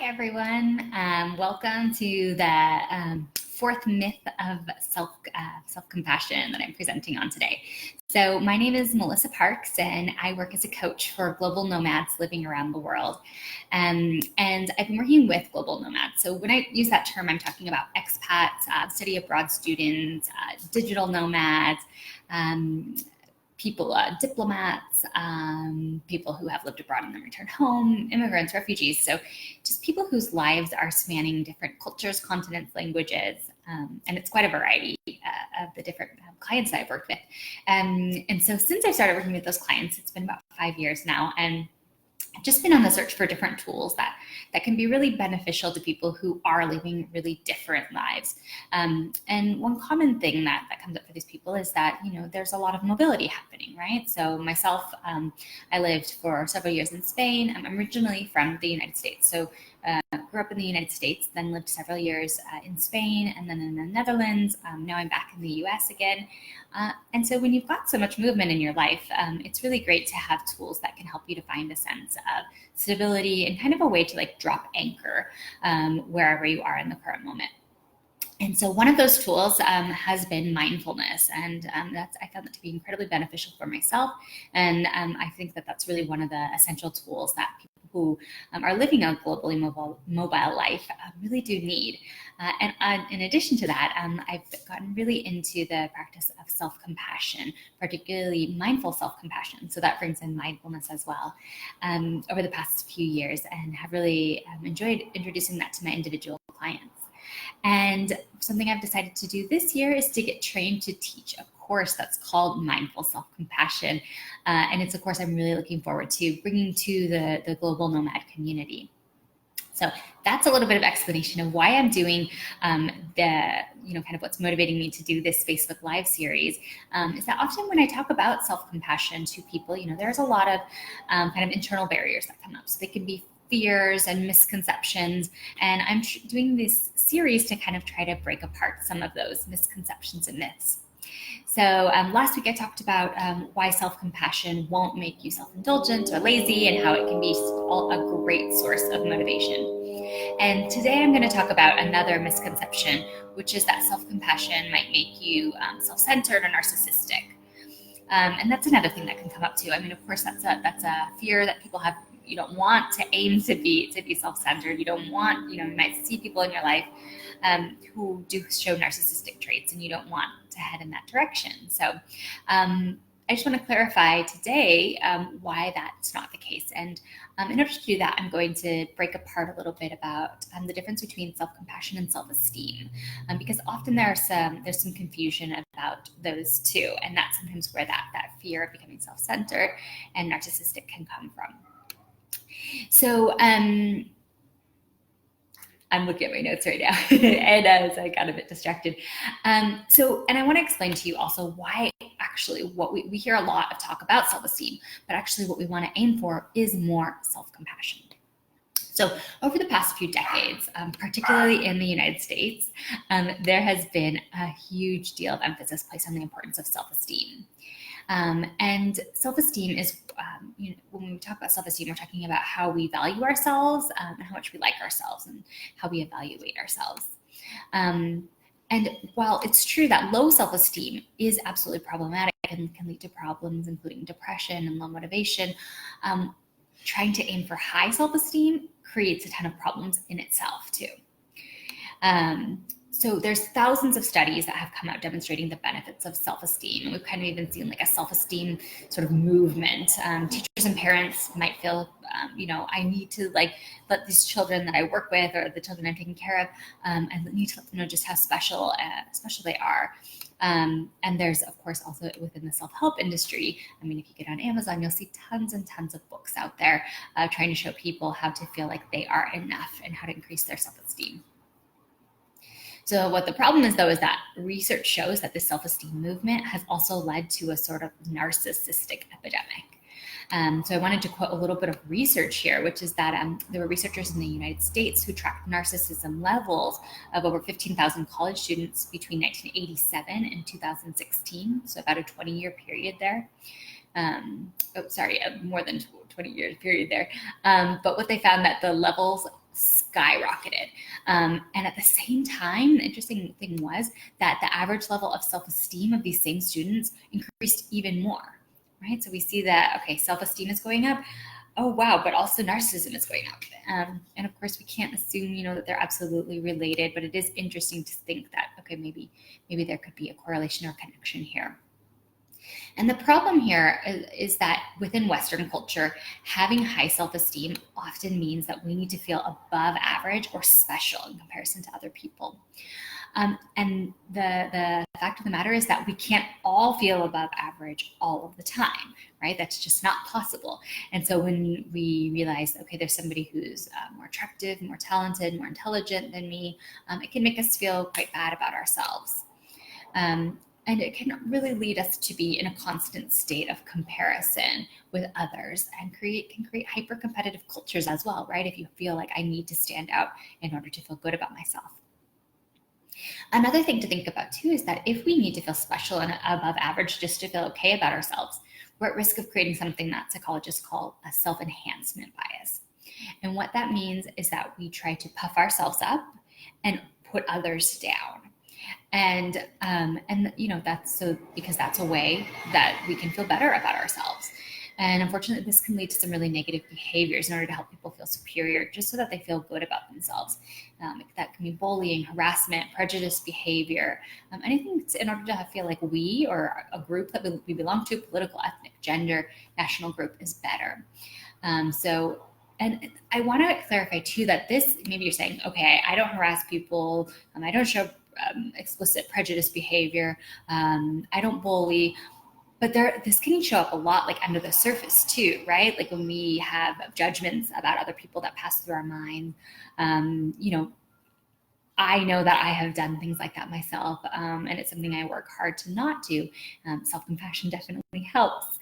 everyone. Welcome to the fourth myth of self-compassion that I'm presenting on today. So my name is Melissa Parks, and I work as a coach for global nomads living around the world. And I've been working with global nomads. So when I use that term, I'm talking about expats, study abroad students, digital nomads, people, diplomats, people who have lived abroad and then returned home, immigrants, refugees. So just people whose lives are spanning different cultures, continents, languages, and it's quite a variety of the different clients that I've worked with. And so since I started working with those clients, it's been about 5 years now, and I've just been on the search for different tools that can be really beneficial to people who are living really different lives. And one common thing that comes up for these people is that, there's a lot of mobility happening, right? So myself, I lived for several years in Spain. I'm originally from the United States. So grew up in the United States, then lived several years in Spain and then in the Netherlands. Now I'm back in the US again. And so when you've got so much movement in your life, it's really great to have tools that can help you to find a sense of stability and kind of a way to drop anchor wherever you are in the current moment. And so one of those tools has been mindfulness, and I found that to be incredibly beneficial for myself. And I think that that's really one of the essential tools that people who are living a globally mobile life really do need. And in addition to that, I've gotten really into the practice of self-compassion, particularly mindful self-compassion. So that brings in mindfulness as well over the past few years, and have really enjoyed introducing that to my individual clients. And something I've decided to do this year is to get trained to teach a course that's called Mindful Self-Compassion. And it's a course I'm really looking forward to bringing to the global nomad community. So that's a little bit of explanation of why I'm doing kind of what's motivating me to do this Facebook Live series, is that often when I talk about self-compassion to people, there's a lot of kind of internal barriers that come up. So they can be fears and misconceptions. And I'm doing this series to kind of try to break apart some of those misconceptions and myths. So last week I talked about why self-compassion won't make you self-indulgent or lazy, and how it can be a great source of motivation. And today I'm going to talk about another misconception, which is that self-compassion might make you self-centered or narcissistic. And that's another thing that can come up too. I mean, of course, that's a fear that people have. You don't want to aim to be self-centered. You don't want, you might see people in your life who do show narcissistic traits, and you don't want to head in that direction. So I just want to clarify today why that's not the case. And in order to do that, I'm going to break apart a little bit about the difference between self-compassion and self-esteem, because often there's some confusion about those two, and that's sometimes where that fear of becoming self-centered and narcissistic can come from. So I'm looking at my notes right now, and so I got a bit distracted. And I want to explain to you also why actually what we hear a lot of talk about self-esteem, but actually what we want to aim for is more self-compassion. So over the past few decades, particularly in the United States, there has been a huge deal of emphasis placed on the importance of self-esteem. And self-esteem is, when we talk about self-esteem, we're talking about how we value ourselves, and how much we like ourselves, and how we evaluate ourselves. And while it's true that low self-esteem is absolutely problematic and can lead to problems, including depression and low motivation, trying to aim for high self-esteem creates a ton of problems in itself too. So there's thousands of studies that have come out demonstrating the benefits of self-esteem. And we've kind of even seen a self-esteem sort of movement. Teachers and parents might feel, I need to let these children that I work with, or the children I'm taking care of, I need to let them know just how special they are. And there's, of course, also within the self-help industry. I mean, if you get on Amazon, you'll see tons and tons of books out there trying to show people how to feel like they are enough and how to increase their self-esteem. So what the problem is, though, is that research shows that this self-esteem movement has also led to a sort of narcissistic epidemic. So I wanted to quote a little bit of research here, which is that there were researchers in the United States who tracked narcissism levels of over 15,000 college students between 1987 and 2016, so about a 20-year period there. More than 20 years period there. But what they found that the levels skyrocketed. And at the same time, the interesting thing was that the average level of self-esteem of these same students increased even more, right? So we see that, okay, self-esteem is going up. Oh, wow, but also narcissism is going up. And of course, we can't assume, that they're absolutely related, but it is interesting to think that, okay, maybe there could be a correlation or connection here. And the problem here is that within Western culture, having high self-esteem often means that we need to feel above average or special in comparison to other people. And the fact of the matter is that we can't all feel above average all of the time, right? That's just not possible. And so when we realize, okay, there's somebody who's more attractive, more talented, more intelligent than me, it can make us feel quite bad about ourselves. And it can really lead us to be in a constant state of comparison with others and can create hyper-competitive cultures as well, right? If you feel like I need to stand out in order to feel good about myself. Another thing to think about too is that if we need to feel special and above average just to feel okay about ourselves, we're at risk of creating something that psychologists call a self-enhancement bias. And what that means is that we try to puff ourselves up and put others down. And that's so because that's a way that we can feel better about ourselves. And unfortunately, this can lead to some really negative behaviors in order to help people feel superior, just so that they feel good about themselves. That can be bullying, harassment, prejudice behavior, anything in order to feel like we or a group that we belong to, political, ethnic, gender, national group, is better. And I want to clarify too that this, maybe you're saying, okay, I don't harass people, I don't show explicit prejudice behavior, I don't bully. But this can show up a lot, like under the surface too, right? Like when we have judgments about other people that pass through our mind. I know that I have done things like that myself, and it's something I work hard to not do. Self-compassion definitely helps.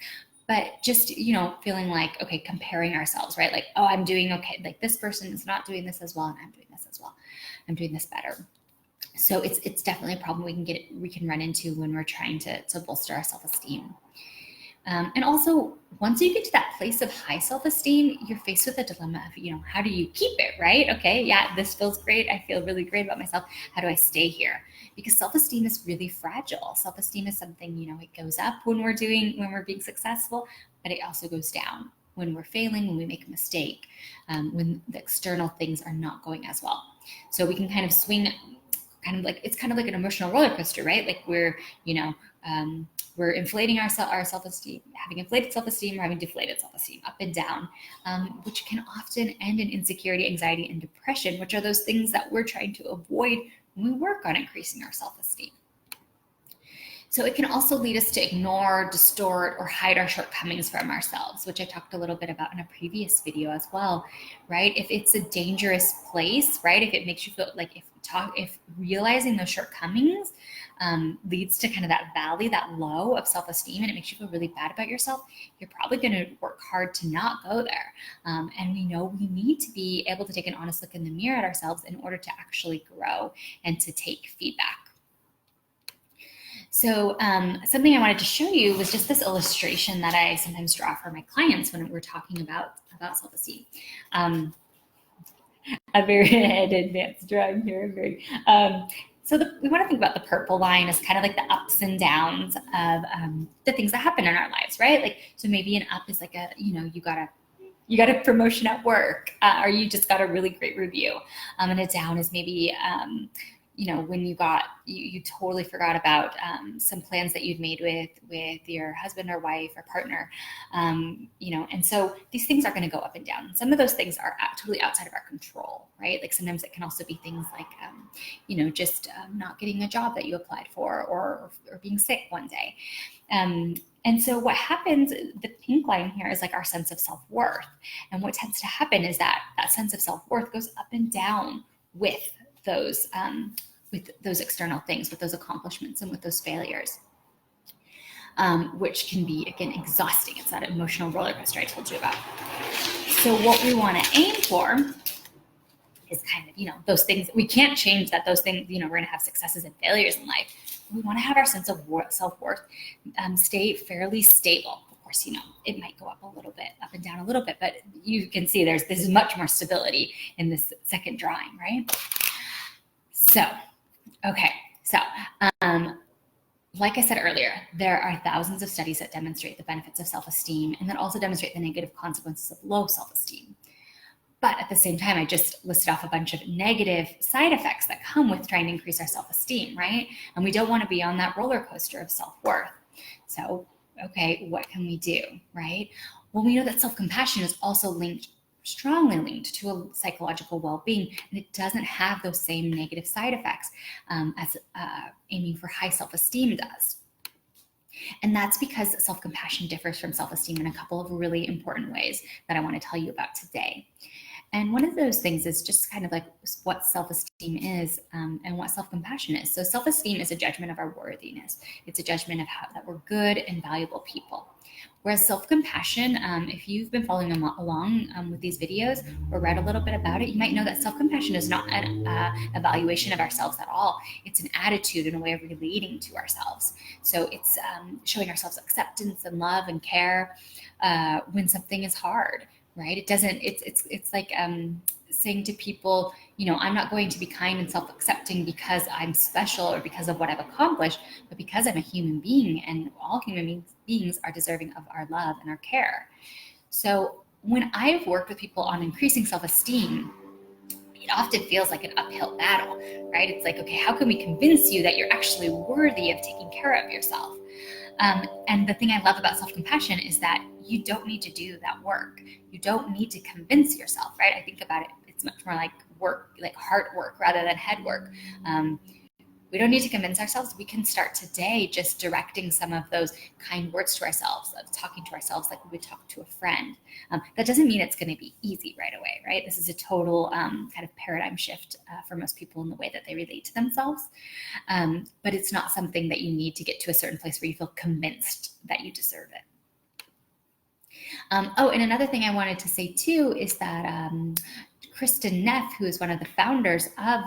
But just, feeling like, okay, comparing ourselves, right? Like, oh, I'm doing okay. Like this person is not doing this as well, and I'm doing this as well. I'm doing this better. So it's definitely a problem we can run into when we're trying to bolster our self-esteem. And also, once you get to that place of high self-esteem, you're faced with a dilemma of, how do you keep it, right? Okay, yeah, this feels great. I feel really great about myself. How do I stay here? Because self-esteem is really fragile. Self-esteem is something, it goes up when we're being successful, but it also goes down when we're failing, when we make a mistake, when the external things are not going as well. So we can kind of swing. It's kind of like an emotional roller coaster, right? Like we're inflating our self-esteem, having inflated self-esteem, or having deflated self-esteem, up and down, which can often end in insecurity, anxiety, and depression, which are those things that we're trying to avoid when we work on increasing our self-esteem. So it can also lead us to ignore, distort, or hide our shortcomings from ourselves, which I talked a little bit about in a previous video as well, right? If it's a dangerous place, right? If it makes you feel like if realizing those shortcomings leads to kind of that valley, that low of self-esteem, and it makes you feel really bad about yourself, you're probably going to work hard to not go there. And we know we need to be able to take an honest look in the mirror at ourselves in order to actually grow and to take feedback. So something I wanted to show you was just this illustration that I sometimes draw for my clients when we're talking about self-esteem. A very advanced drawing here. We want to think about the purple line as kind of like the ups and downs of the things that happen in our lives, right? Like, so maybe an up is like you got a promotion at work, or you just got a really great review. And a down is maybe when you totally forgot about some plans that you'd made with your husband or wife or partner, and so these things are going to go up and down. Some of those things are totally outside of our control, right? Like sometimes it can also be things like, just not getting a job that you applied for, or being sick one day. And so what happens, the pink line here is like our sense of self-worth. And what tends to happen is that sense of self-worth goes up and down with those external things, with those accomplishments and with those failures, which can be, again, exhausting. It's that emotional roller coaster I told you about. So what we want to aim for is kind of, those things, we can't change that those things, we're going to have successes and failures in life. We want to have our sense of self-worth stay fairly stable. Of course, it might go up a little bit, up and down a little bit, but you can see there's much more stability in this second drawing, right? So, okay. So, like I said earlier, there are thousands of studies that demonstrate the benefits of self-esteem and that also demonstrate the negative consequences of low self-esteem. But at the same time, I just listed off a bunch of negative side effects that come with trying to increase our self-esteem, right? And we don't want to be on that roller coaster of self-worth. So, okay, what can we do, right? Well, we know that self-compassion is also strongly linked to a psychological well-being, and it doesn't have those same negative side effects as aiming for high self-esteem does. And that's because self-compassion differs from self-esteem in a couple of really important ways that I want to tell you about today. And one of those things is just kind of like what self-esteem is and what self-compassion is. So self-esteem is a judgment of our worthiness. It's a judgment of that we're good and valuable people. Whereas self-compassion, if you've been following along with these videos or read a little bit about it, you might know that self-compassion is not an evaluation of ourselves at all. It's an attitude and a way of relating to ourselves. So it's showing ourselves acceptance and love and care when something is hard, right? It's like saying to people, I'm not going to be kind and self-accepting because I'm special or because of what I've accomplished, but because I'm a human being, and all human beings are deserving of our love and our care. So when I've worked with people on increasing self-esteem, it often feels like an uphill battle, right? It's like, okay, how can we convince you that you're actually worthy of taking care of yourself? And the thing I love about self-compassion is that you don't need to do that work. You don't need to convince yourself, right? I think about it, it's much more like work, like heart work rather than head work. We don't need to convince ourselves. We can start today just directing some of those kind words to ourselves, of talking to ourselves like we would talk to a friend. That doesn't mean it's going to be easy right away, right? This is a total kind of paradigm shift for most people in the way that they relate to themselves. But it's not something that you need to get to a certain place where you feel convinced that you deserve it. And another thing I wanted to say too is that Kristin Neff, who is one of the founders of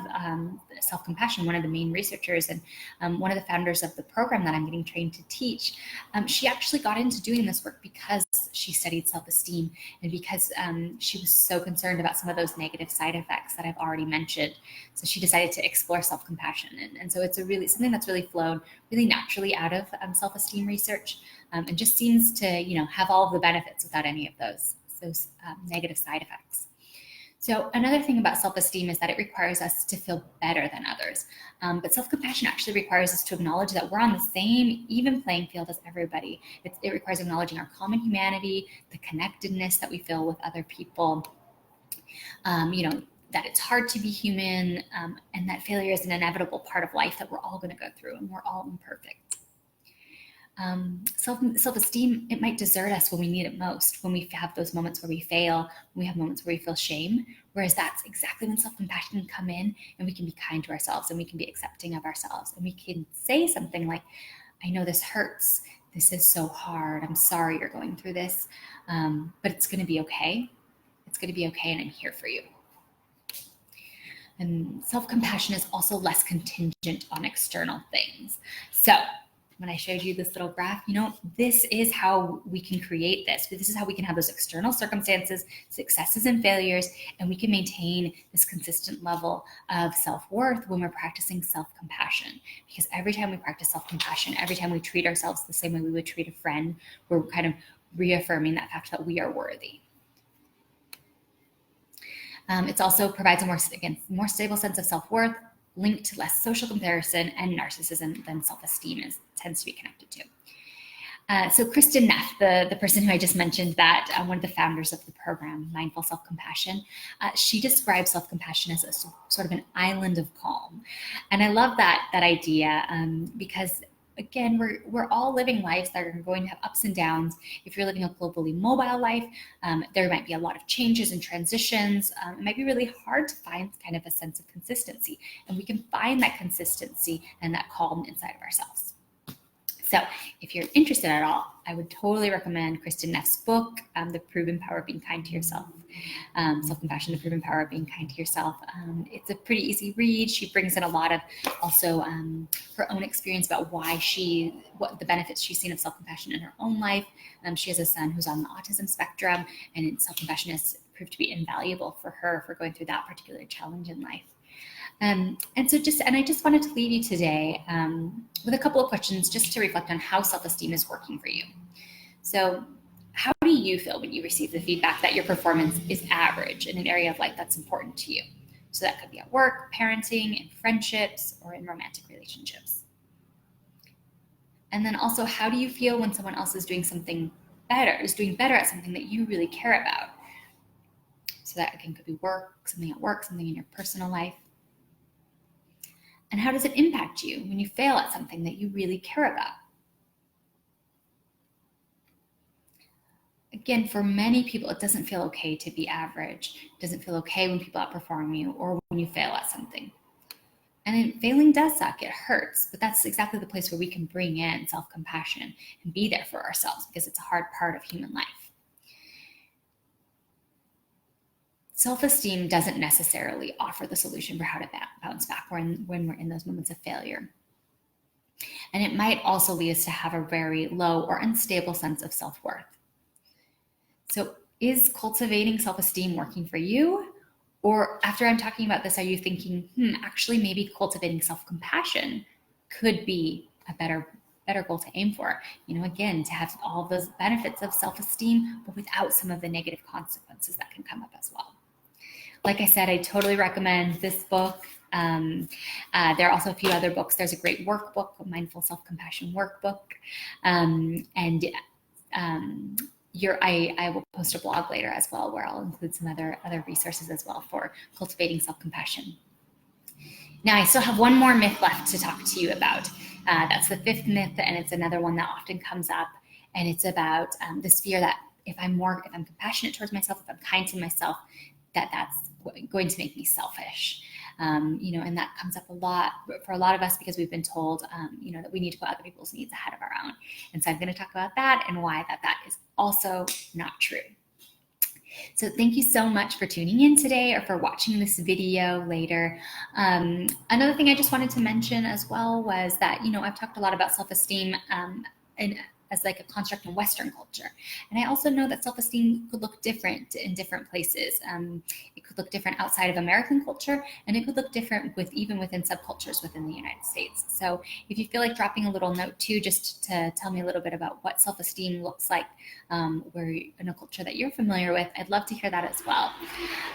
self-compassion, one of the main researchers and one of the founders of the program that I'm getting trained to teach, she actually got into doing this work because she studied self-esteem and because she was so concerned about some of those negative side effects that I've already mentioned. So she decided to explore self-compassion. And so it's something that's really flown really naturally out of self-esteem research and just seems to, have all of the benefits without any of those negative side effects. So another thing about self-esteem is that it requires us to feel better than others. But self-compassion actually requires us to acknowledge that we're on the same even playing field as everybody. It requires acknowledging our common humanity, the connectedness that we feel with other people, that it's hard to be human, and that failure is an inevitable part of life that we're all going to go through, and we're all imperfect. Self-esteem, it might desert us when we need it most, when we have those moments where we fail, when we have moments where we feel shame, whereas that's exactly when self-compassion can come in and we can be kind to ourselves and we can be accepting of ourselves and we can say something like, I know this hurts, this is so hard, I'm sorry you're going through this, but it's going to be okay. It's going to be okay and I'm here for you. And self-compassion is also less contingent on external things. So when I showed you this little graph, this is how we can create this. This is how we can have those external circumstances, successes and failures, and we can maintain this consistent level of self-worth when we're practicing self-compassion. Because every time we practice self-compassion, every time we treat ourselves the same way we would treat a friend, we're kind of reaffirming that fact that we are worthy. It also provides a more stable sense of self-worth, linked to less social comparison and narcissism than self-esteem tends to be connected to. So Kristin Neff, the person who I just mentioned, that one of the founders of the program, Mindful Self-Compassion, she describes self-compassion as a sort of an island of calm. And I love that idea because, again, we're all living lives that are going to have ups and downs. If you're living a globally mobile life, there might be a lot of changes and transitions. It might be really hard to find kind of a sense of consistency. And we can find that consistency and that calm inside of ourselves. So if you're interested at all, I would totally recommend Kristin Neff's book, The Proven Power of Being Kind to Yourself. Self-Compassion, The Proven Power of Being Kind to Yourself. It's a pretty easy read. She brings in a lot of also her own experience about what the benefits she's seen of self-compassion in her own life. She has a son who's on the autism spectrum, and self-compassion has proved to be invaluable for her for going through that particular challenge in life. And I just wanted to leave you today with a couple of questions just to reflect on how self-esteem is working for you. So how do you feel when you receive the feedback that your performance is average in an area of life that's important to you? So that could be at work, parenting, in friendships, or in romantic relationships. And then also, how do you feel when someone else is doing better at something that you really care about? So that again could be something at work, something in your personal life. And how does it impact you when you fail at something that you really care about? Again, for many people, it doesn't feel okay to be average. It doesn't feel okay when people outperform you or when you fail at something. And failing does suck, it hurts, but that's exactly the place where we can bring in self-compassion and be there for ourselves, because it's a hard part of human life. Self-esteem doesn't necessarily offer the solution for how to bounce back when we're in those moments of failure. And it might also lead us to have a very low or unstable sense of self-worth. So is cultivating self-esteem working for you? Or after I'm talking about this, are you thinking, actually maybe cultivating self-compassion could be a better goal to aim for? Again, to have all those benefits of self-esteem, but without some of the negative consequences that can come up as well. Like I said, I totally recommend this book. There are also a few other books. There's a great workbook, a Mindful Self-Compassion Workbook. I will post a blog later as well, where I'll include some other resources as well for cultivating self-compassion. Now, I still have one more myth left to talk to you about. That's the fifth myth, and it's another one that often comes up. And it's about this fear that if I'm compassionate towards myself, if I'm kind to myself, that's going to make me selfish. And that comes up a lot for a lot of us because we've been told, that we need to put other people's needs ahead of our own. And so I'm going to talk about that and why that is also not true. So thank you so much for tuning in today or for watching this video later. Another thing I just wanted to mention as well was that, I've talked a lot about self-esteem as like a construct in Western culture. And I also know that self-esteem could look different in different places. It could look different outside of American culture, and it could look different even within subcultures within the United States. So if you feel like dropping a little note too, just to tell me a little bit about what self-esteem looks like where in a culture that you're familiar with, I'd love to hear that as well.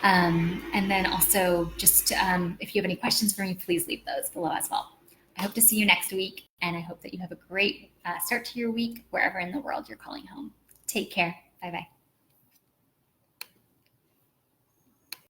And then also just if you have any questions for me, please leave those below as well. I hope to see you next week, and I hope that you have a great start to your week wherever in the world you're calling home. Take care. Bye-bye.